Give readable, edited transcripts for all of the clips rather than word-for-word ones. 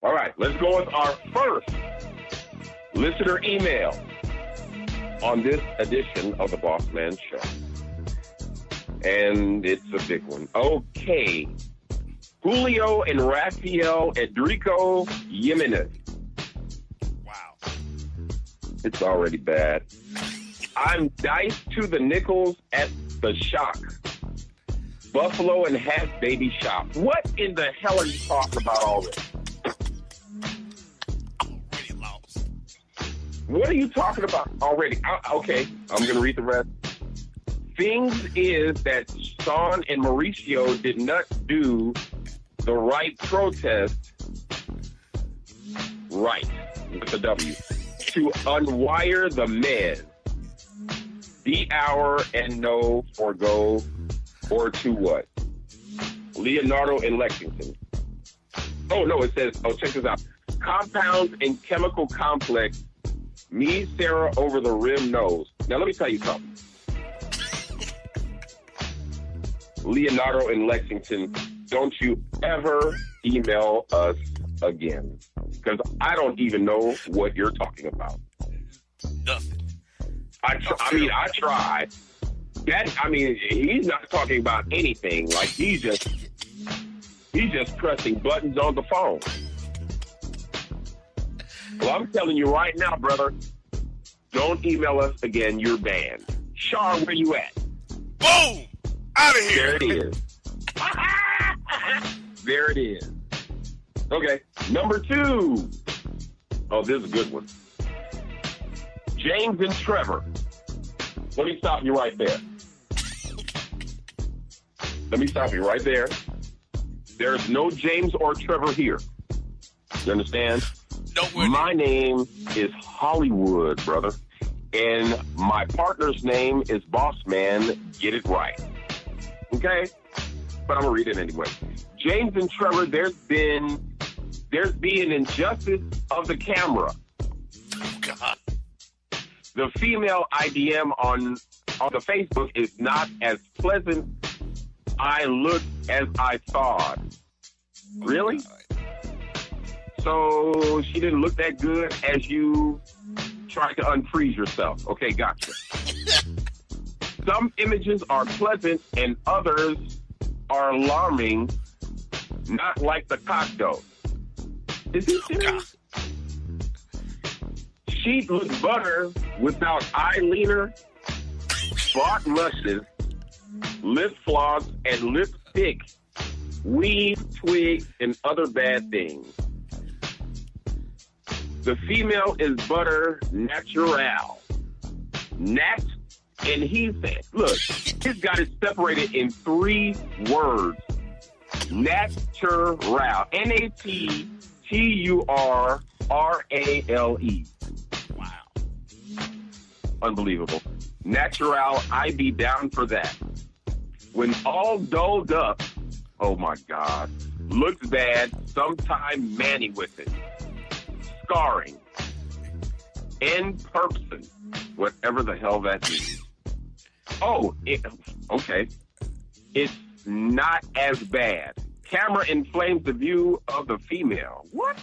All right, let's go with our first listener email on this edition of the Bossman Show. And it's a big one. Okay. Julio and Rafael Edrico Jimenez. Wow. It's already bad. I'm diced to the nickels at the shock. Buffalo and half baby shop. What in the hell are you talking about all this? Already lost. What are you talking about already? Okay, I'm going to read the rest. Things is that Sean and Mauricio did not do the right protest right with the W to unwire the Mez. The hour and no forgo or to what? Leonardo in Lexington. Oh, no, it says, check this out. Compounds and chemical complex. Me, Sarah, over the rim nose. Now, let me tell you something. Leonardo in Lexington, don't you ever email us again. Because I don't even know what you're talking about. Nothing. I tried. He's not talking about anything. Like, he's just pressing buttons on the phone. Well, I'm telling you right now, brother, don't email us again. You're banned. Shar, where you at? Boom! Out of here. There it is. There it is. Okay, number 2. Oh, this is a good one. James and Trevor. Let me stop you right there. There's no James or Trevor here. You understand? My name is Hollywood, brother. And my partner's name is Bossman. Get it right. Okay? But I'm going to read it anyway. James and Trevor, there's been an injustice of the camera. Oh, God. The female IDM on the Facebook is not as pleasant I look as I thought. Really? So she didn't look that good as you tried to unfreeze yourself. Okay, gotcha. Some images are pleasant and others are alarming, not like the cock dough. Is he serious? Sheet looks butter without eyeliner, bought mushes, lip floss, and lipstick, weave, twigs, and other bad things. The female is butter natural. Nat, and he said, look, he's got it separated in 3 words. Natural. N-A-T-T-U-R-R-A-L-E. Wow. Unbelievable. Natural, I be down for that. When all dolled up, oh my God, looks bad, sometime manny with it. Scarring. In person. Whatever the hell that means. Oh, okay. It's not as bad. Camera inflames the view of the female. What?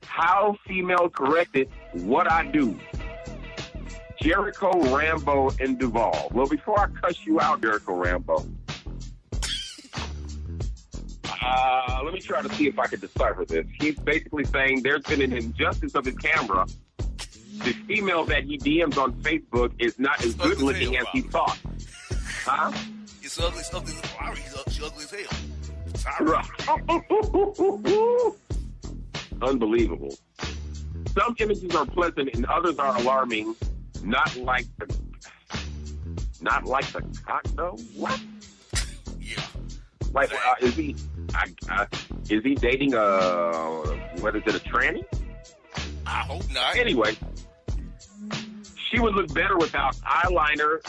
How female corrected what I do. Jericho, Rambo, and Duvall. Well, before I cuss you out, Jericho, Rambo, let me try to see if I can decipher this. He's basically saying there's been an injustice of his camera. The female that he DMs on Facebook is not as good looking as he thought. Huh? It's ugly. She's ugly as hell. Right. Unbelievable. Some images are pleasant and others are alarming. Not like the cock though. What? Yeah. Like, is he dating a tranny? I hope not. Anyway, she would look better without eyeliner,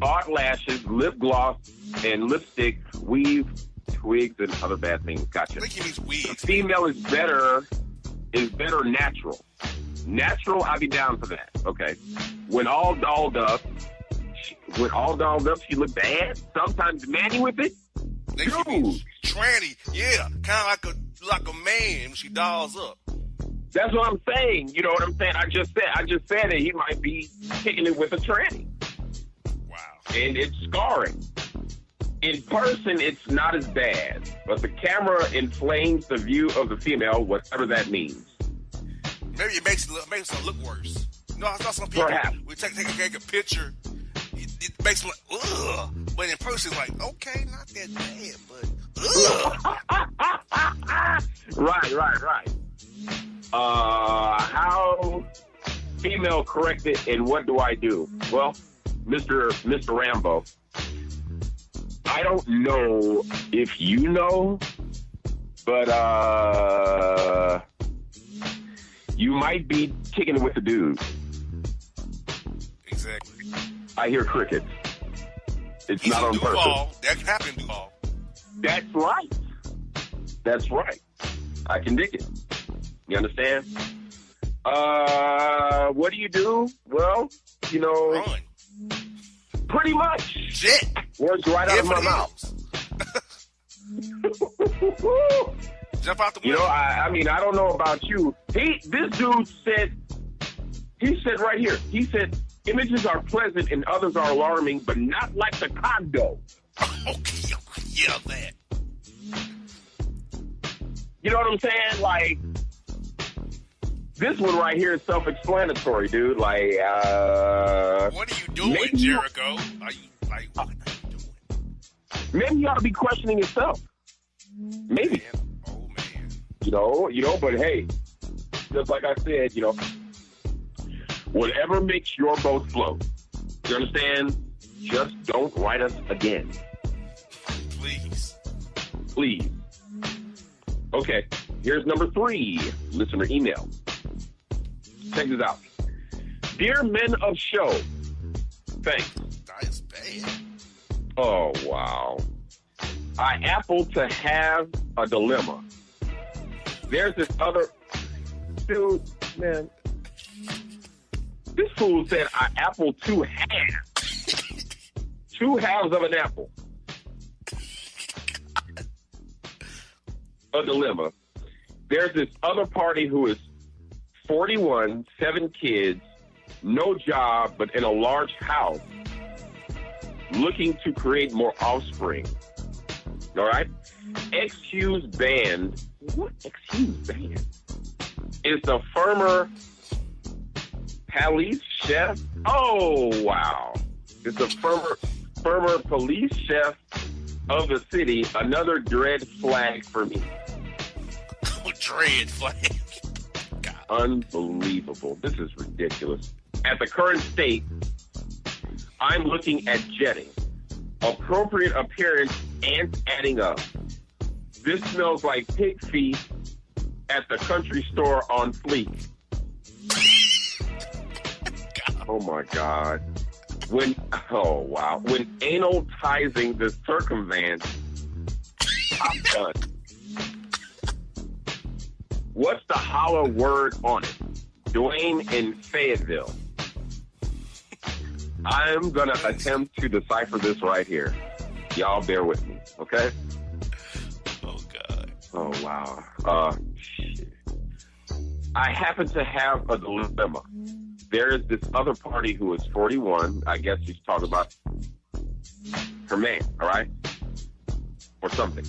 bought lashes, lip gloss, and lipstick, weave, twigs, and other bad things. Gotcha. I think he means weeds. The female is better natural. Natural, I'd be down for that. Okay. When all dolled up, she looked bad. Sometimes manny with it. Dude. tranny. Yeah, kind of like a man when she dolls up. That's what I'm saying. You know what I'm saying? I just said that he might be kicking it with a tranny. Wow. And it's scarring. In person, it's not as bad, but the camera inflames the view of the female, whatever that means. Maybe it makes it look worse. You know, I saw some people, Perhaps. we take a picture, it makes it look, ugh. But in person, it's like, okay, not that bad, but ugh. Right. How female corrected and what do I do? Well, Mr. Rambo, I don't know if you know, but you might be kicking it with the dude. Exactly. I hear crickets. It's He's not on purpose. That can happen in Duval. That's right. I can dig it. You understand? What do you do? Well, you know, Run. pretty much. Shit. Words right out of my mouth. Jump out the window. You know, I mean, I don't know about you. This dude said right here, he said, images are pleasant and others are alarming, but not like the condo. Okay, yeah, that. You know what I'm saying? Like, this one right here is self-explanatory, dude. Like, what are you doing, Jericho? Are you like, what are you doing? Maybe you ought to be questioning yourself. Maybe. Man. Oh, man. You know, but hey, just like I said, you know, whatever makes your boat float. You understand? Just don't write us again. Please. Okay, here's number 3, listener email. Check this out. Dear men of show, thanks. That's bad. Oh, wow. I happen to have a dilemma. There's this other... Dude, man. This fool said I apple 2 halves. 2 halves of an apple. A dilemma. There's this other party who is 41, 7 kids, no job, but in a large house, looking to create more offspring. All right? XQ's band, what XQ's band? Is the former police chef. Oh, wow. It's the former police chef of the city. Another dread flag for me. Dread flag. God. Unbelievable. This is ridiculous. At the current state, I'm looking at jetting. Appropriate appearance and adding up. This smells like pig feet at the country store on Fleet. Oh my God. When analyzing the circumvent, I'm done. What's the hollow word on it? Dwayne in Fayetteville. I'm going to attempt to decipher this right here. Y'all bear with me, okay? Oh, God. Oh, wow. Shit. I happen to have a dilemma. There is this other party who is 41. I guess she's talking about her man, all right? Or something.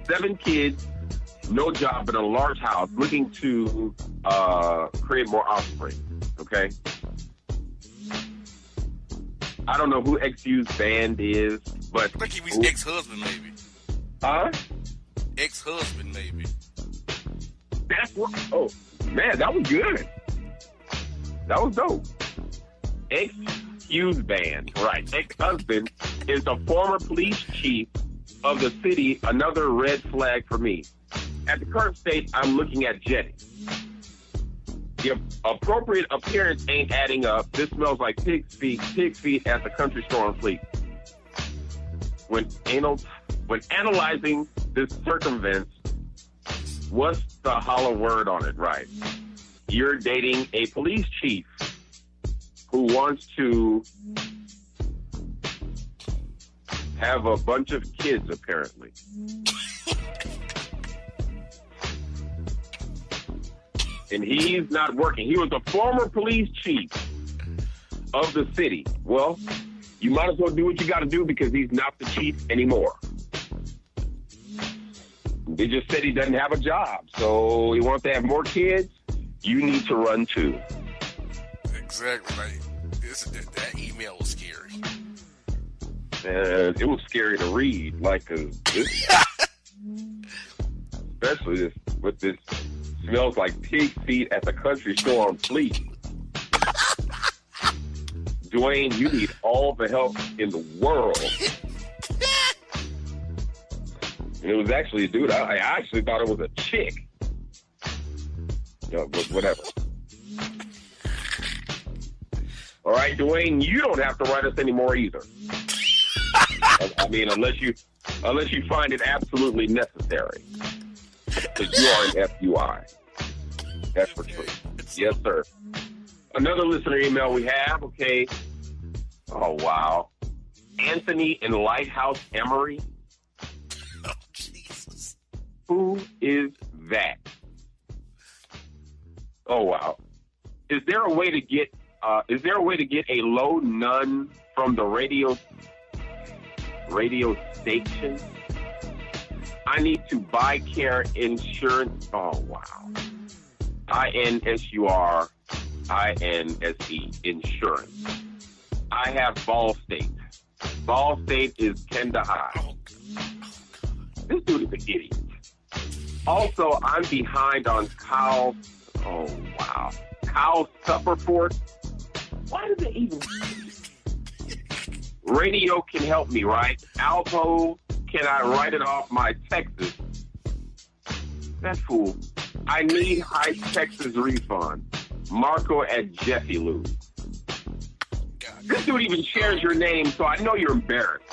7 kids, no job, but in a large house, looking to create more offspring, okay? I don't know who XU's band is, but... I think he was ex-husband, maybe. Huh? Ex-husband, maybe. That's what... Oh, man, that was good. That was dope. XU's band, right. Ex-husband is the former police chief of the city, another red flag for me. At the current state, I'm looking at jetting. The appropriate appearance ain't adding up. This smells like pig feet at the country store on Fleet. When analyzing this circumvent, what's the hollow word on it, right? You're dating a police chief who wants to have a bunch of kids, apparently. And he's not working. He was a former police chief of the city. Well, you might as well do what you got to do because he's not the chief anymore. They just said he doesn't have a job. So he wants to have more kids. You need to run too. Exactly. Like, that email was scary. It was scary to read. Like, especially with this smells like pig feet at the country store on Fleet. Dwayne, you need all the help in the world. And it was actually a dude. I actually thought it was a chick. But whatever. All right, Dwayne, you don't have to write us anymore either. I mean, unless you find it absolutely necessary. Because you are an FUI. That's for sure. Yes, sir. Another listener email we have, okay. Oh, wow. Anthony in Lighthouse Emory. Oh, Jesus. Who is that? Oh, wow. Is there a way to get a low nun from the radio station? I need to buy care insurance. Oh, wow. INSURINSE, insurance. I have Ball State. Ball State is Kenda High. Oh, This dude is an idiot. Also, I'm behind on Kyle Supperford. Why does it even... Radio can help me, right? Alpo, can I write it off my Texas? That fool. I need high Texas refund. Marco at Jeffy Lou. This dude even shares your name, so I know you're embarrassed.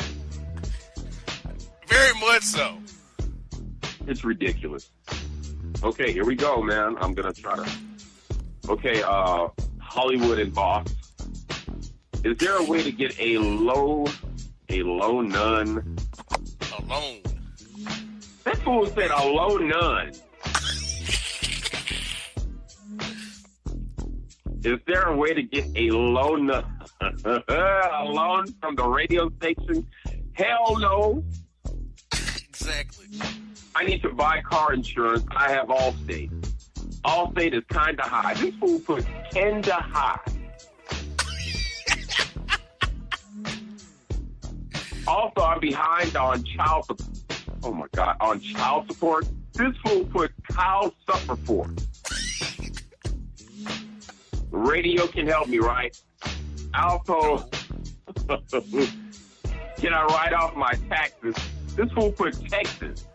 very much so. It's ridiculous. Okay, here we go, man. I'm going to try to... Okay, Hollywood and Boss. Is there a way to get a low nun? A loan. That fool said a low nun. Is there a way to get a loan from the radio station? Hell no. Exactly. I need to buy car insurance. I have Allstate. Allstate is kind of high. This fool put kinda high. Also, I'm behind on child support. Oh my God, on child support. This fool put Kyle Supperford. Radio can help me, right? Alpo, can I write off my taxes? This fool put Texas.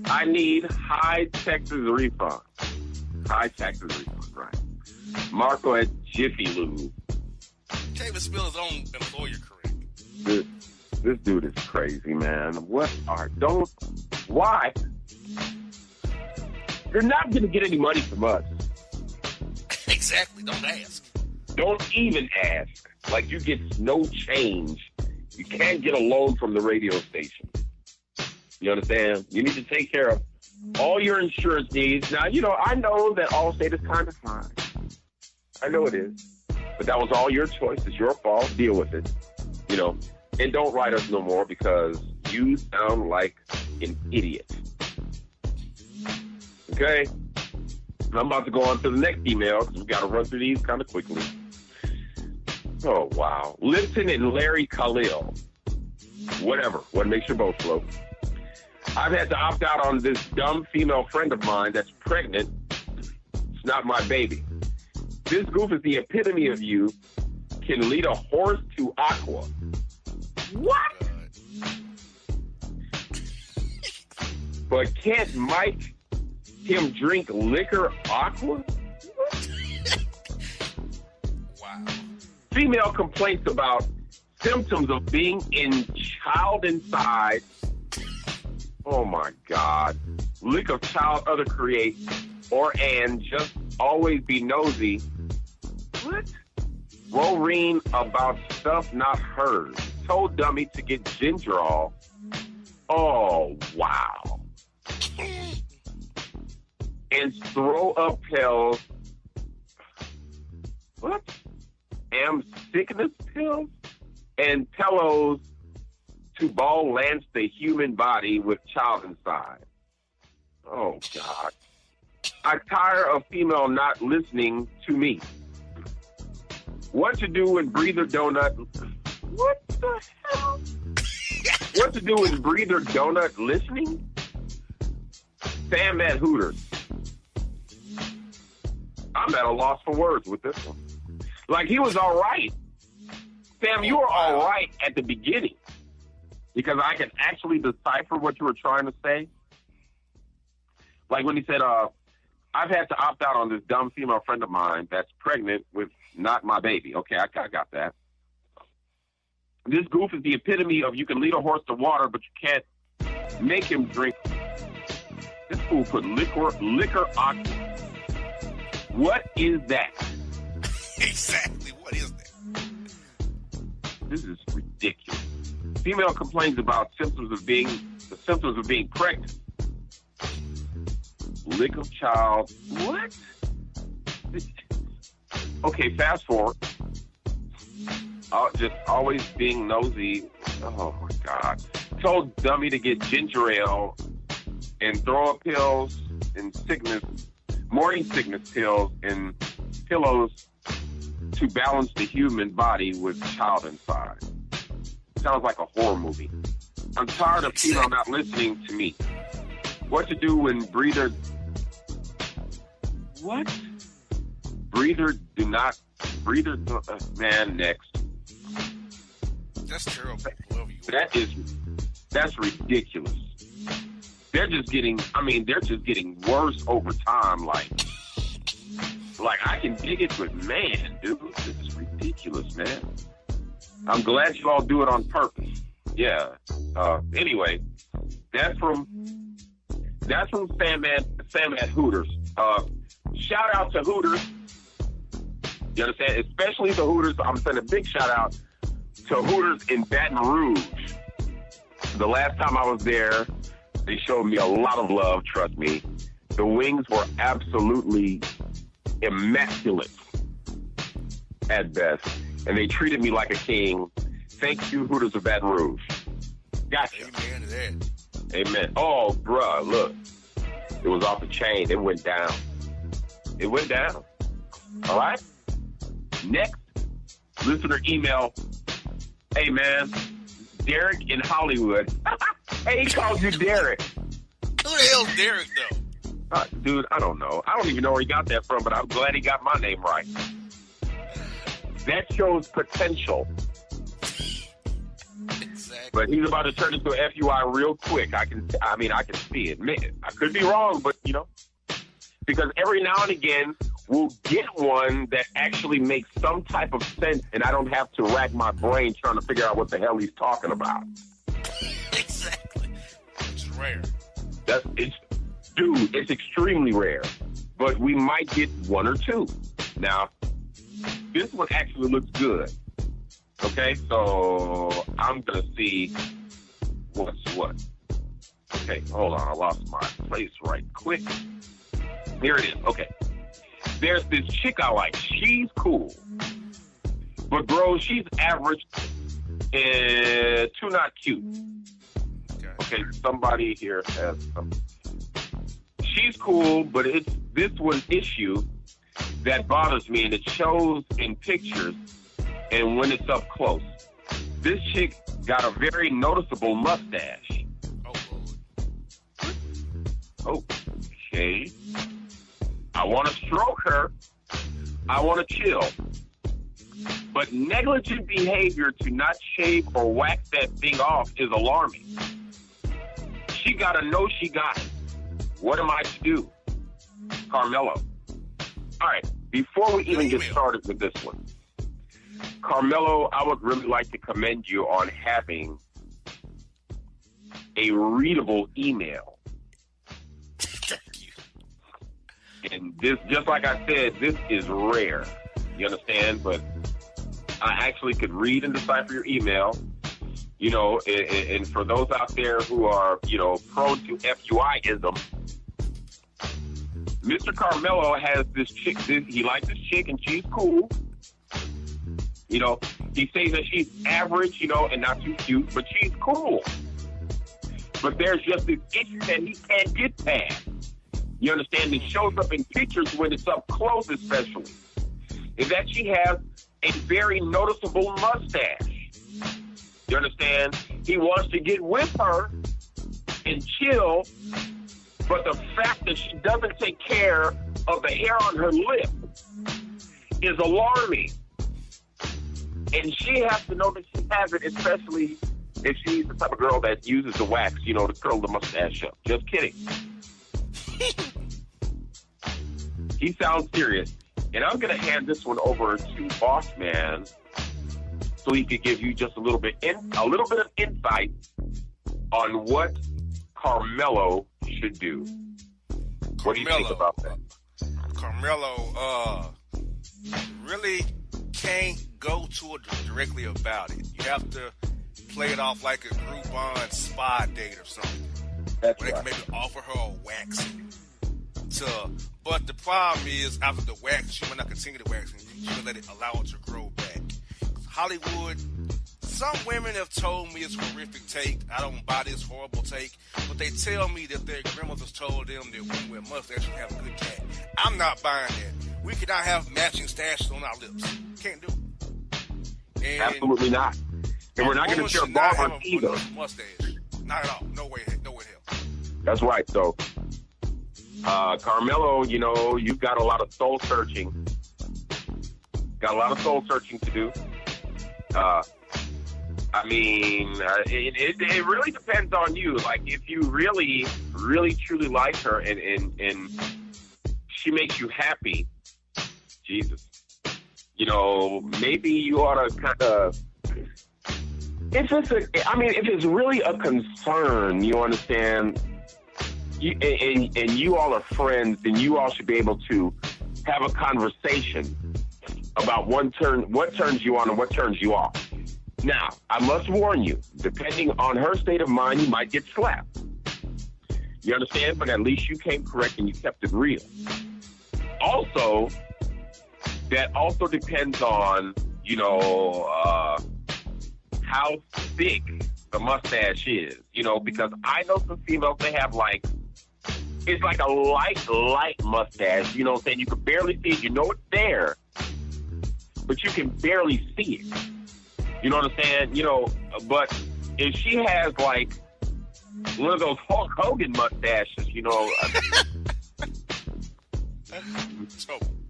I need high Texas refund. High Texas refund, right? Marco at Jiffy Lube. Can't even spell his own employer correct. This dude is crazy, man. Why? You're not going to get any money from us. Exactly. Don't ask. Don't even ask. Like, you get no change. You can't get a loan from the radio station. You understand? You need to take care of all your insurance needs. Now, I know that Allstate is kind of high. I know it is. But that was all your choice. It's your fault. Deal with it. And don't write us no more because you sound like an idiot. Okay? I'm about to go on to the next email because we've got to run through these kind of quickly. Oh, wow. Lipton and Larry Khalil. Whatever. What makes your boat float? I've had to opt out on this dumb female friend of mine that's pregnant. It's not my baby. This goof is the epitome of you. Can lead a horse to aqua. What? But can't Mike him drink liquor aqua? Wow. Female complaints about symptoms of being in child inside. Oh my God. Lick of child other create and just always be nosy. What? Worrying about stuff not hers. told dummy to get ginger ale. Oh, wow. And throw up pills. What? Sickness pills? And pillows to ball lance the human body with child inside. Oh, God. I tire of female not listening to me. What to do when breather donut... What the hell? What to do when breather donut listening? Sam at Hooters. I'm at a loss for words with this one. Like, he was all right. Sam, you were all right at the beginning because I can actually decipher what you were trying to say. Like when he said, I've had to opt out on this dumb female friend of mine that's pregnant with not my baby. Okay, I got that. This goof is the epitome of you can lead a horse to water, but you can't make him drink. This fool put liquor oxy. What is that? Exactly. What is that? This is ridiculous. Female complains about the symptoms of being pregnant. Lick of child. What? Okay, fast forward. Just always being nosy. Oh my God. Told dummy to get ginger ale and throw up pills and morning sickness pills and pillows to balance the human body with child inside. Sounds like a horror movie. I'm tired of people not listening to me. What to do when breather... What? Breather do not... Breather... man, next. That's terrible. Love you. That's ridiculous. They're just getting worse over time. Like I can dig it, but man, dude, this is ridiculous, man. I'm glad you all do it on purpose. Yeah. Anyway, that's from Sam at Hooters. Shout out to Hooters. You understand? Especially the Hooters. I'm sending a big shout out to Hooters in Baton Rouge. The last time I was there, they showed me a lot of love, trust me. The wings were absolutely immaculate at best, and they treated me like a king. Thank you, Hooters of Baton Rouge. Gotcha. Amen to that. Amen. Oh, bruh, look. It was off the chain. It went down. It went down. All right? Next, listener email. Hey, man, Derek in Hollywood. Hey, he calls you Derek. Who the hell's Derek, though? Dude, I don't know. I don't even know where he got that from, but I'm glad he got my name right. That shows potential. Exactly. But he's about to turn into a FUI real quick. I can see it. I could be wrong, but, because every now and again, we'll get one that actually makes some type of sense, and I don't have to rack my brain trying to figure out what the hell he's talking about. Exactly. It's rare. It's extremely rare. But we might get one or two. Now, this one actually looks good. Okay, so I'm going to see what's what. Okay, hold on. I lost my place right quick. Here it is. Okay. There's this chick I like. She's cool. But, bro, she's average and too not cute. Okay, somebody here has some. She's cool, but it's this one issue that bothers me, and it shows in pictures and when it's up close. This chick got a very noticeable mustache. Oh, okay. I want to stroke her. I want to chill. But negligent behavior to not shave or wax that thing off is alarming. She got to know she got it. What am I to do? Carmelo. All right, before we even get started with this one, Carmelo, I would really like to commend you on having a readable email. Thank you. And this, just like I said, this is rare. You understand? But I actually could read and decipher your email. You know, and for those out there who are, you know, prone to FUI-ism, Mr. Carmelo has this chick. He likes this chick, and she's cool. You know, he says that she's average, you know, and not too cute, but she's cool. But there's just this issue that he can't get past. You understand? It shows up in pictures when it's up close, especially. Is that she has a very noticeable mustache. You understand? He wants to get with her and chill, but the fact that she doesn't take care of the hair on her lip is alarming. And she has to know that she has it, especially if she's the type of girl that uses the wax, you know, to curl the mustache up. Just kidding. He sounds serious. And I'm going to hand this one over to Bossman so he could give you just a little bit of insight on what Carmelo should do. What do you think about that? Carmelo really can't go to it directly about it. You have to play it off like a Groupon spa date or something. That's where right. They can maybe offer her a waxing. But the problem is, after the wax, she might not continue the waxing. She will let it allow it to grow back. Hollywood, some women have told me it's a horrific take. I don't buy this horrible take. But they tell me that their grandmothers told them that women with mustaches have a good cat. I'm not buying that. We cannot have matching stashes on our lips. Can't do it. And absolutely not. And we're not going to share barbers either. Mustache. Not at all. No way in hell. That's right. So, Carmelo, you know, you've got a lot of soul searching. Got a lot of soul searching to do. I mean, it really depends on you. Like, if you really, really, truly like her and she makes you happy, Jesus, you know, maybe you ought to kind of. If it's really a concern, you understand, and you all are friends, then you all should be able to have a conversation about what turns you on and what turns you off. Now, I must warn you, depending on her state of mind, you might get slapped. You understand? But at least you came correct and you kept it real. Also, that also depends on, you know, how thick the mustache is, you know, because I know some females, they have like, it's like a light mustache, you know what I'm saying? You can barely see it. You know it's there, but you can barely see it. You know what I'm saying? You know, but if she has like one of those Hulk Hogan mustaches, you know,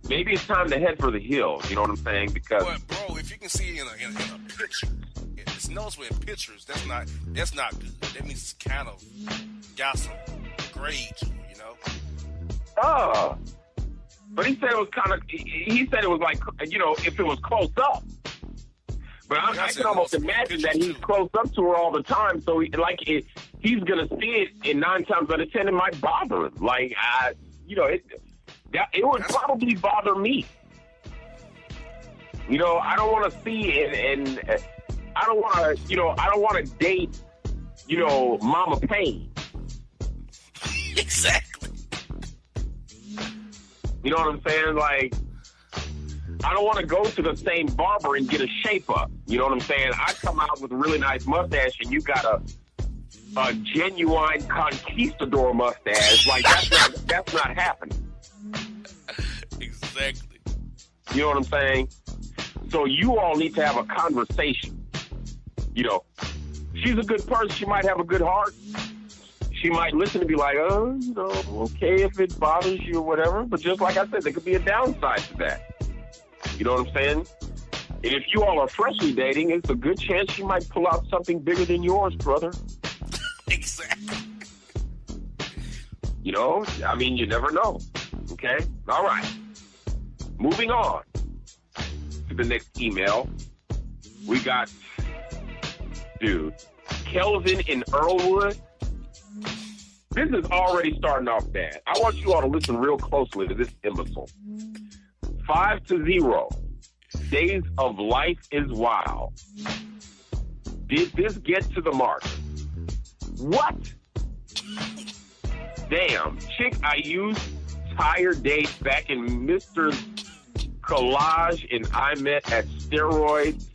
maybe it's time to head for the hills. You know what I'm saying? Because, but bro, if you can see it in a picture, it's noticeable in pictures. That's not good. That means it's kind of got some grade to it, you know. Oh, but he said it was kind of. He said it was like, you know, if it was close up. But I can almost imagine that he's close up to her all the time. So he's gonna see it, and 9 times out of 10 it might bother him. Like, you know, it would probably bother me. You know, I don't want to see it, and I don't want to, you know, I don't want to date, you know, Mama Payne. Exactly. You know what I'm saying? Like, I don't want to go to the same barber and get a shape up. You know what I'm saying? I come out with a really nice mustache, and you got a genuine conquistador mustache. Like, that's not happening. Exactly. You know what I'm saying? So you all need to have a conversation. You know, she's a good person. She might have a good heart. She might listen and be like, oh, you know, okay if it bothers you or whatever. But just like I said, there could be a downside to that. You know what I'm saying? And if you all are freshly dating, it's a good chance she might pull out something bigger than yours, brother. Exactly. You know, I mean, you never know. Okay? All right. Moving on to the next email. We got, dude, Kelvin in Earlwood. This is already starting off bad. I want you all to listen real closely to this imbecile. 5-0. Days of life is wild. Did this get to the mark? What? Damn. Chick I used tired dates back in Mr. Collage and I met at steroids.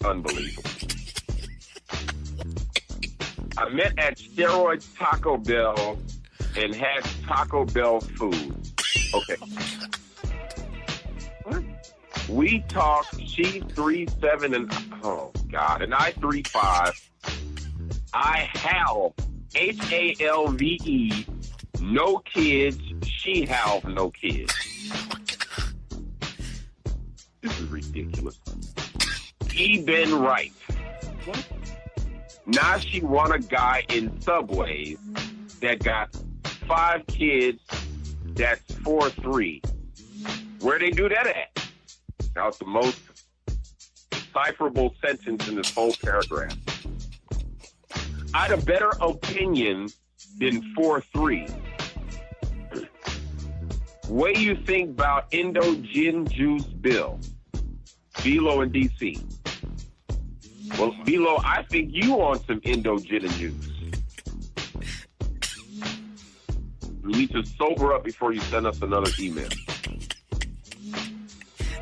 Unbelievable. I met at steroids Taco Bell and had Taco Bell food. Okay. What? We talked, she 3'7" and, oh God, and I 3'5". I halve, Halve, no kids, she halve, no kids. This is ridiculous. Even right. What? Now she want a guy in Subway that got 5 kids that's 4'3". Where they do that at? That was the most decipherable sentence in this whole paragraph. I had a better opinion than 4'3". What do you think about Indo Gin Juice Bill? Velo in D.C. Well, Velo, I think you want some Indo Gin and Juice. You need to sober up before you send us another email.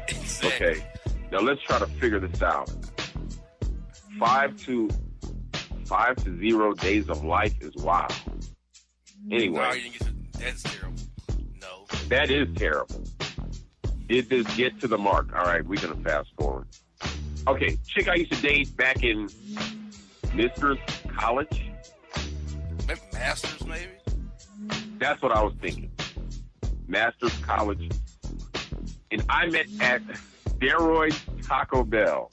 Exactly. Okay, now let's try to figure this out. 5 to 0 days of life is wild. Anyway. No, you didn't get to, that's terrible. No. That is terrible. Did this get to the mark? All right, we're going to fast forward. Okay, chick I used to date back in Mr. College. Maybe Masters, maybe? That's what I was thinking. Masters College. And I met at Steroids Taco Bell.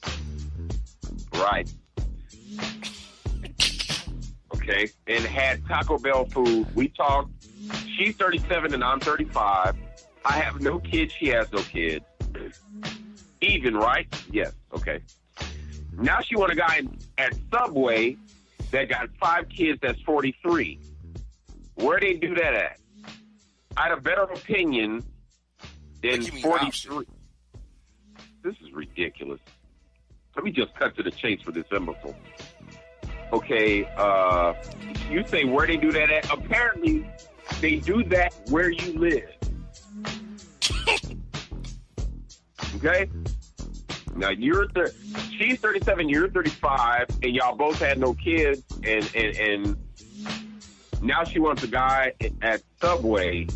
Right. Okay. And had Taco Bell food. We talked. She's 37 and I'm 35. I have no kids. She has no kids. Even, right? Yes. Okay. Now she want a guy at Subway that got 5 kids that's 43. Where they do that at? I had a better opinion than 43. This is ridiculous. Let me just cut to the chase for this imbecile. Okay, you say where they do that at? Apparently, they do that where you live. Okay? Now, she's 37, you're 35, and y'all both had no kids, and now she wants a guy at Subway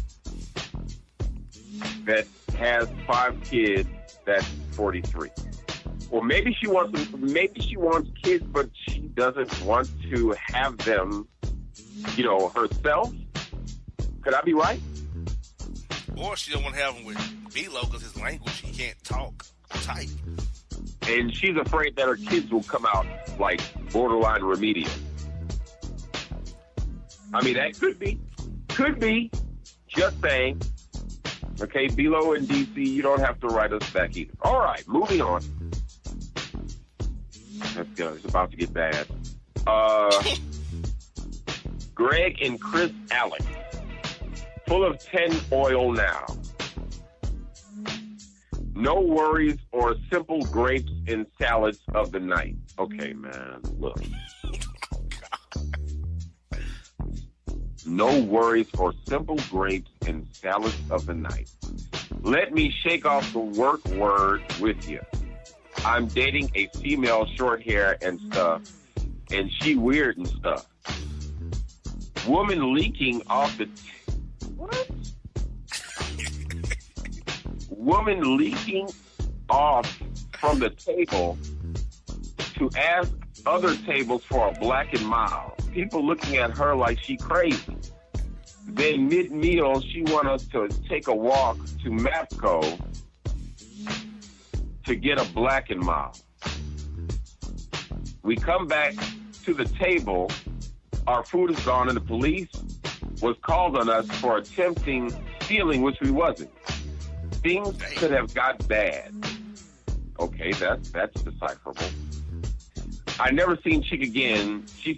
that has 5 kids that's 43. Or maybe she wants kids, but she doesn't want to have them, herself. Could I be right? Or she don't want to have him with Velo because his language, he can't talk or type. And she's afraid that her kids will come out like borderline remedial. I mean, that could be. Could be. Just saying. Okay, Velo in D.C., you don't have to write us back either. All right, moving on. Let's go. It's about to get bad. Greg and Chris Alec. Full of 10 oil now. No worries or simple grapes and salads of the night. Okay, man, look. No worries or simple grapes and salads of the night. Let me shake off the work word with you. I'm dating a female short hair and stuff, and she weird and stuff. Woman leaking off the... What? Woman leaking off from the table to ask other tables for a black and mild. People looking at her like she crazy. Then mid-meal, she want us to take a walk to MAPCO to get a black and mild. We come back to the table. Our food is gone, and the police was called on us for attempting stealing, which we wasn't. Things could have got bad. Okay, that's decipherable. I never seen Chick again. She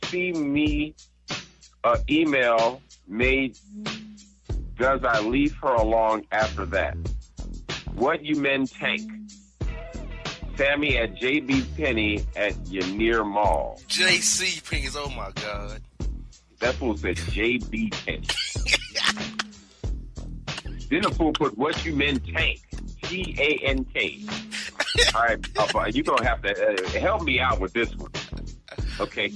see me email made. Does I leave her along after that? What you men take? Sammy at JB Penney at Yanier Mall. JC Penney's, oh my God. That fool said JB Penney. Then the fool put what you meant tank. TANK. All right, you're going to have to help me out with this one. Okay.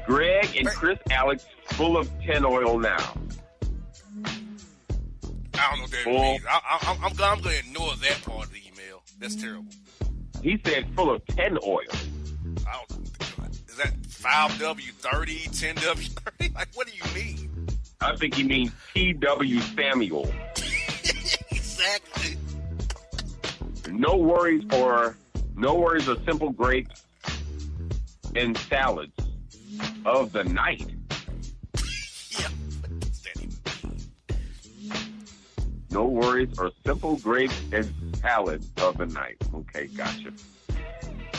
Greg and Chris Alex full of 10 oil now. I don't know what that means. I'm going to ignore that part of the email. That's terrible. He said full of 10 oil. Is that 5W30, 10W30? Like, what do you mean? I think he means T.W. Samuel. Exactly. No worries or simple grapes and salads of the night. Yeah, what does that even mean? No worries or simple grapes and salads of the night. Okay, gotcha.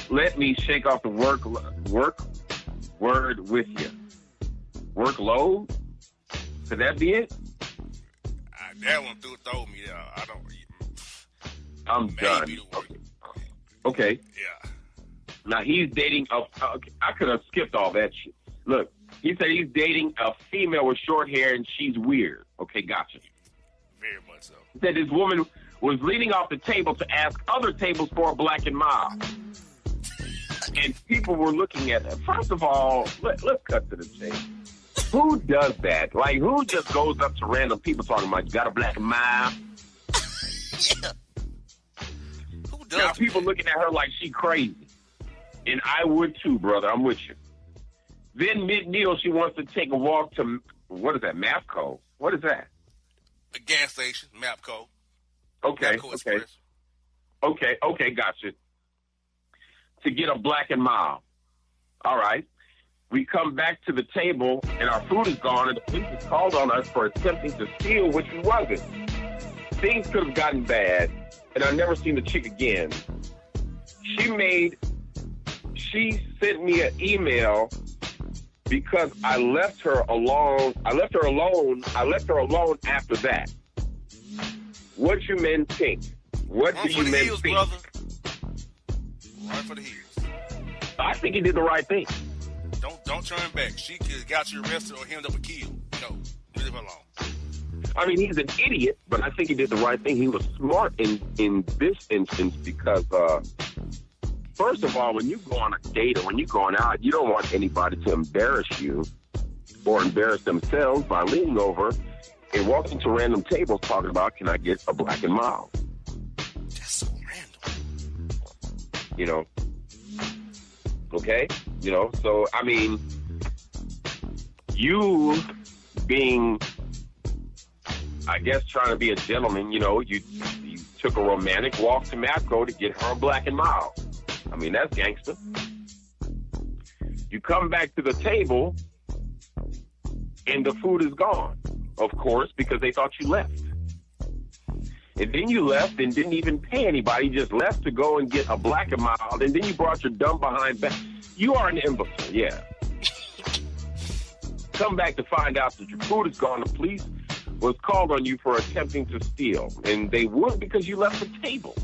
Let me shake off the work word with you. Workload? Could that be it? That one throw me there. I'm done. Okay. Yeah. Now he's dating I could have skipped all that shit. Look, he said he's dating a female with short hair and she's weird. Okay, gotcha. Very much so. He said this woman was leaning off the table to ask other tables for a black and mild. And people were looking at it. First of all, let's cut to the chase. Who does that? Like, who just goes up to random people talking about, you got a black and mild? Yeah. Who does Now, people looking at her like she crazy. And I would too, brother. I'm with you. Then mid-meal, she wants to take a walk to, what is that, Mapco? What is that? A gas station, Mapco. Okay, Mapco Express. Okay, gotcha. To get a black and mild. All right. We come back to the table, and our food is gone, and the police has called on us for attempting to steal, which we wasn't. Things could have gotten bad, and I've never seen the chick again. She sent me an email because I left her alone. I left her alone after that. What you men think? What do you men think? Brother. Run for the hills. I think he did the right thing. Don't turn back. She could have got you arrested or hemmed up and killed. No, leave her alone. I mean, he's an idiot, but I think he did the right thing. He was smart in this instance because, first of all, when you go on a date or when you're going out, you don't want anybody to embarrass you or embarrass themselves by leaning over and walking to random tables talking about, can I get a black and mild? That's so random. You know? Okay? You know, so, I mean, you being, I guess, trying to be a gentleman, you know, you took a romantic walk to Mapco to get her a black and mild. I mean, that's gangster. You come back to the table, and the food is gone, of course, because they thought you left. And then you left and didn't even pay anybody, just left to go and get a black and mild, and then you brought your dumb behind back. You are an imbecile, yeah. Come back to find out that your food is gone. The police was called on you for attempting to steal, and they would because you left the table.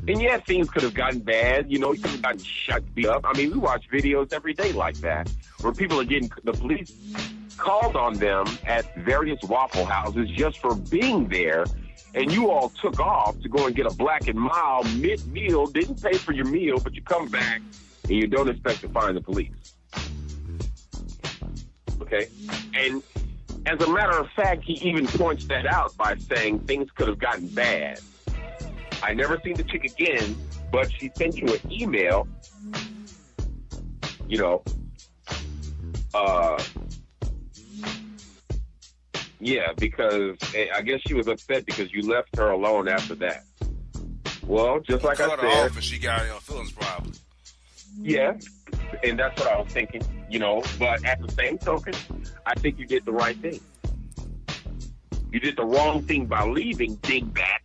And yeah, things could have gotten bad. You know, you could have gotten shut up. I mean, we watch videos every day like that where people are getting, the police called on them at various Waffle Houses just for being there, and you all took off to go and get a black and mild mid-meal, didn't pay for your meal, but you come back and you don't expect to find the police. Okay? And as a matter of fact, he even points that out by saying things could have gotten bad. I never seen the chick again, but she sent you an email, you know, yeah, because I guess she was upset because you left her alone after that. Well, just like I said, off and she got her feelings probably. Yeah, and that's what I was thinking, you know. But at the same token, I think you did the right thing. You did the wrong thing by leaving, dingbat.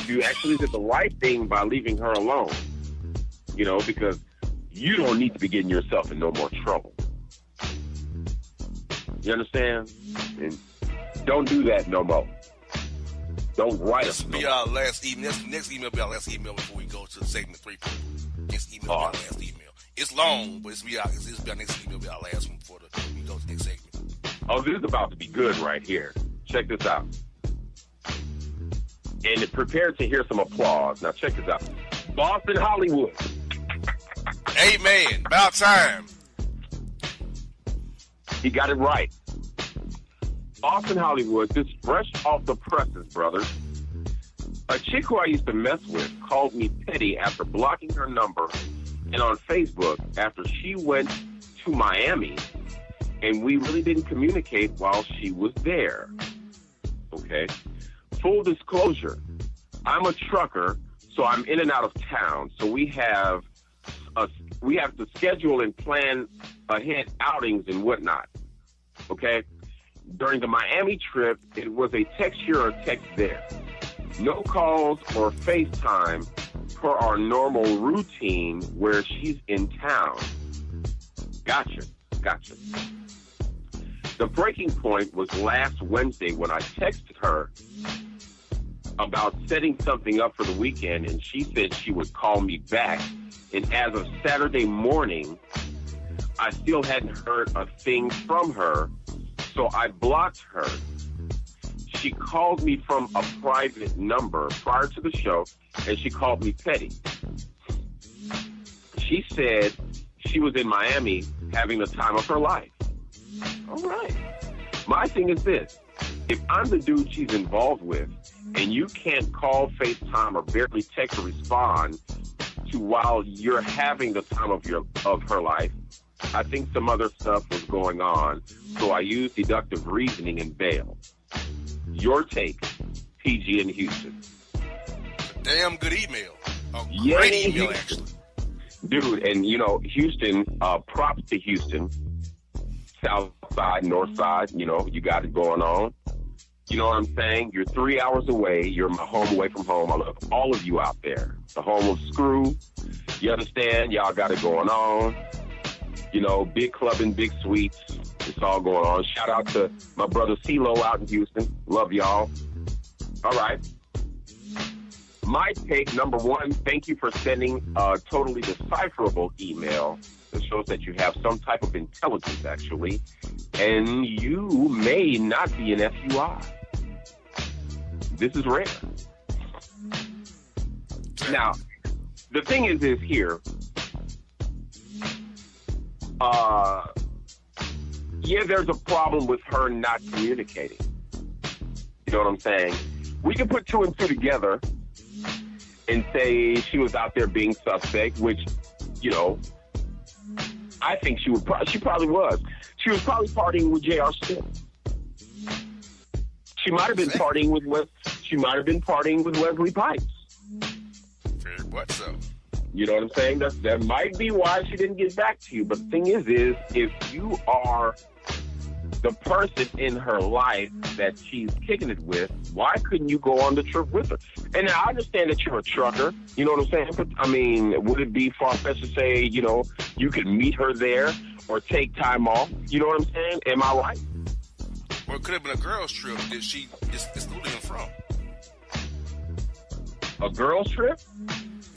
You actually did the right thing by leaving her alone, you know, because you don't need to be getting yourself in no more trouble. You understand? And don't do that no more. Don't write This us. will be our last email. Next email will be our last email before we go to segment 3. Next email will be our last email. It's long, but this will be our next email will be our last one before we go to the next segment. Oh, this is about to be good right here. Check this out. And prepare to hear some applause. Now check this out. Boston, Hollywood. Amen. About time. He got it right. Boston, Hollywood, this fresh off the presses, brother. A chick who I used to mess with called me petty after blocking her number and on Facebook after she went to Miami and we really didn't communicate while she was there. Okay? Full disclosure, I'm a trucker, so I'm in and out of town. So we have to schedule and plan ahead outings and whatnot. Okay? During the Miami trip, it was a text here or text there. No calls or FaceTime per our normal routine where she's in town. Gotcha. The breaking point was last Wednesday when I texted her about setting something up for the weekend, and she said she would call me back. And as of Saturday morning, I still hadn't heard a thing from her, so I blocked her. She called me from a private number prior to the show, and she called me petty. She said she was in Miami having the time of her life. All right. My thing is this. If I'm the dude she's involved with, and you can't call, FaceTime, or barely text or respond to while you're having the time of her life, I think some other stuff was going on, so I used deductive reasoning and bailed. Your take, PG in Houston. Damn good email. A great email, actually. Dude, and Houston, props to Houston. South side, north side, you got it going on. You know what I'm saying? You're 3 hours away. You're my home away from home. I love all of you out there. The home of Screw. You understand? Y'all got it going on. Big club and big suites. It's all going on. Shout out to my brother CeeLo out in Houston. Love y'all. All right. My take, number one, thank you for sending a totally decipherable email that shows that you have some type of intelligence, actually, and you may not be an FUI. This is rare. Now, the thing is here, there's a problem with her not communicating. You know what I'm saying? We can put 2 and 2 together and say she was out there being suspect, which, I think she probably was. She was probably partying with J.R. Smith. She might have been partying with Wesley Pipes. Very much so. You know what I'm saying? That might be why she didn't get back to you. But the thing is if you are the person in her life that she's kicking it with, why couldn't you go on the trip with her? And I understand that you're a trucker, you know what I'm saying? But, would it be far-fetched to say, you could meet her there or take time off? You know what I'm saying? Am I right? Well, it could have been a girl's trip that she excluded him from. A girl's trip?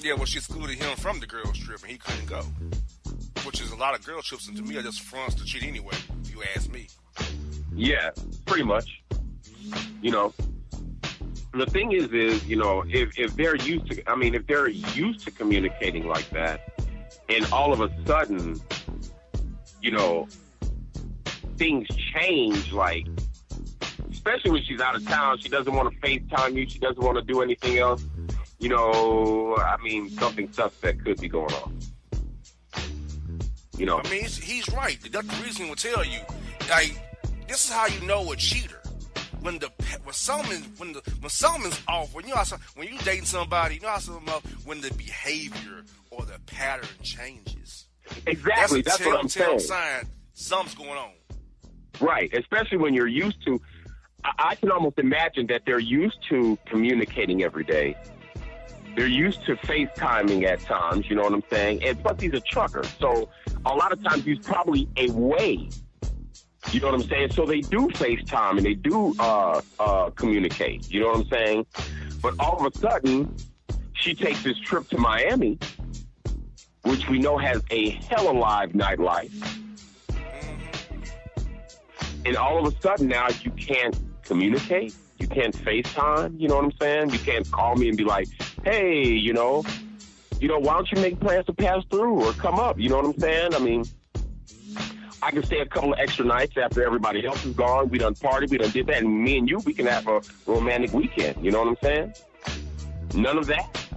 Yeah, well, she excluded him from the girl's trip and he couldn't go. Which is a lot of girl trips, and to me, are just fronts to cheat anyway, if you ask me. Yeah, pretty much. The thing is, if they're used to communicating like that, and all of a sudden, things change, like, especially when she's out of town, she doesn't want to FaceTime you, she doesn't want to do anything else, something suspect could be going on. He's right. The reason will tell you, like, this is how you know a cheater. When something's off, when you dating somebody, when the behavior or the pattern changes. Exactly, that's what I'm saying. Sign something's going on. Right, especially when you're used to. I can almost imagine that they're used to communicating every day. They're used to FaceTiming at times, you know what I'm saying? And plus, he's a trucker, so a lot of times he's probably away You know what I'm saying? So they do FaceTime and they do communicate. You know what I'm saying? But all of a sudden, she takes this trip to Miami, which we know has a hella live nightlife. And all of a sudden now you can't communicate. You can't FaceTime. You know what I'm saying? You can't call me and be like, hey, you know, why don't you make plans to pass through or come up? You know what I'm saying? I mean, I can stay a couple of extra nights after everybody else is gone. We done party, we done did that. And me and you, we can have a romantic weekend. You know what I'm saying? None of that.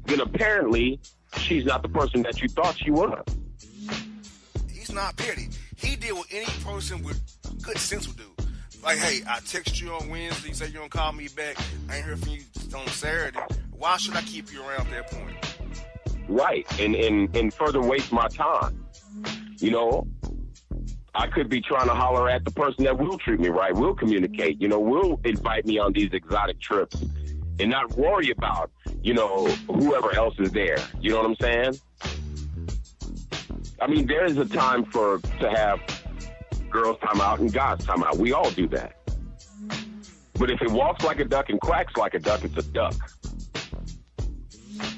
Then apparently, she's not the person that you thought she was. He's not petty. He did what any person with good sense would do. Like, hey, I text you on Wednesday, you say you're going to call me back. I ain't heard from you on Saturday. Why should I keep you around at that point? Right, and further waste my time. You know, I could be trying to holler at the person that will treat me right, will communicate, you know, will invite me on these exotic trips and not worry about, you know, whoever else is there. You know what I'm saying? I mean, there is a time to have girls' time out and guys' time out. We all do that. But if it walks like a duck and quacks like a duck, it's a duck.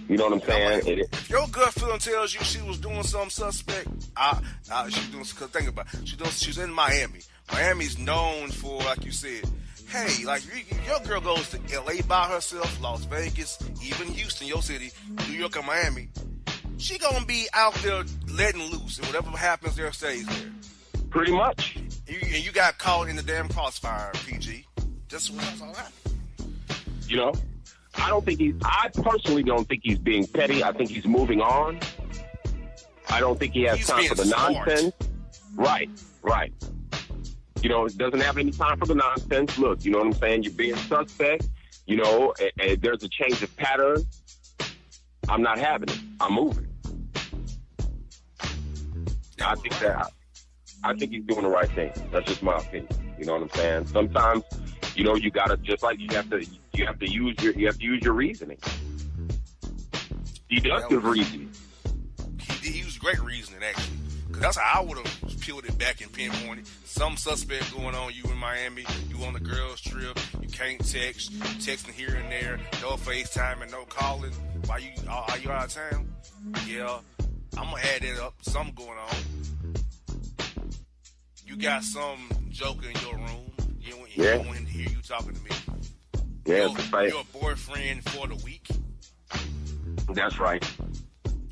You know what I'm saying? If your gut feeling tells you she was doing something suspect, she's doing. Cause think about it. She's in Miami. Miami's known for, like you said, hey, like your girl goes to L.A. by herself, Las Vegas, even Houston, your city, New York and Miami. She gonna be out there letting loose, and whatever happens there stays there. Pretty much. And you got caught in the damn crossfire, PG. That's all that. You know, I personally don't think he's being petty. I think he's moving on. I don't think he has time for the nonsense. Right. You know, doesn't have any time for the nonsense. Look, you know what I'm saying? You're being suspect. You know, and there's a change of pattern. I'm not having it. I'm moving. I think he's doing the right thing. That's just my opinion. You know what I'm saying? Sometimes, you know, you gotta, just like you have to use your reasoning. Deductive reasoning. He used great reasoning, actually. Because that's how I would have peeled it back and pinpointed. Some suspect going on, you in Miami, you on the girls' trip, you can't text, you texting here and there, no FaceTime and no calling. Are you out of town? Yeah, I'm going to add that up. Something going on. You got some joker in your room. You don't want him to hear you talking to me. Yeah, you're a boyfriend for the week. That's right.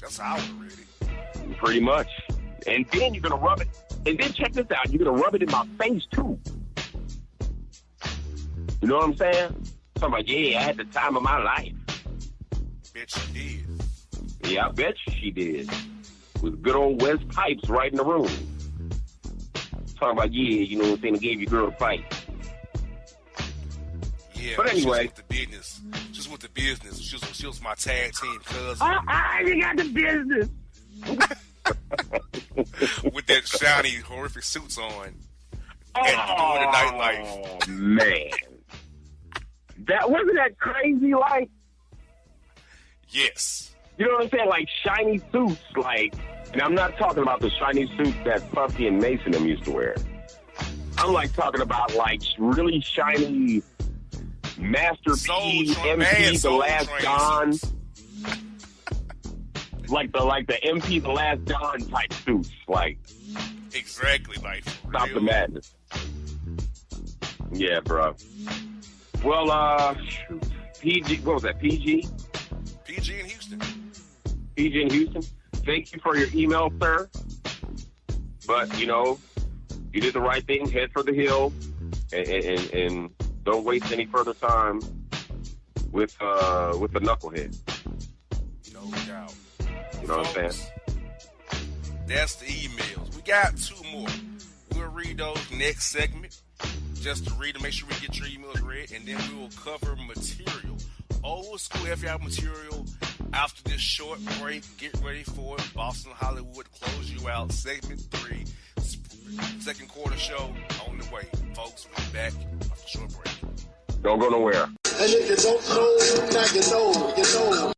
That's how I would read it. Pretty much. And then you're going to rub it. And then check this out. You're going to rub it in my face, too. You know what I'm saying? So I'm like, yeah, I had the time of my life. Bet she did. Yeah, I bet she did. With good old West Pipes right in the room. Talking about, yeah, you know what I'm saying, I gave your girl a fight. Yeah, but anyway. Just with the business. She was my tag team cousin. You got the business. With that shiny, horrific suits on. And doing the nightlife. Oh, man. Wasn't that crazy, like? Yes. You know what I'm saying? Like, shiny suits, like, and I'm not talking about the shiny suits that Puffy and Mason them used to wear. I'm, like, talking about, like, really shiny Master P, MP, The Last Don. Like the MP, The Last Don type suits, like. Exactly, like. Stop the madness. Yeah, bro. Well, PG, what was that, PG? PG in Houston. PG in Houston. Thank you for your email, sir. But, you know, you did the right thing. Head for the hill. And don't waste any further time with the knucklehead. No doubt. You know what I'm saying? That's the emails. We got 2 more. We'll read those next segment. Just to read them, make sure we get your emails read, and then we will cover material. Old school FUI material. After this short break, get ready for it. Boston Hollywood close you out. Segment 3, second quarter show on the way. Folks, we'll be back after the short break. Don't go nowhere. And if you don't know, now you know, you know.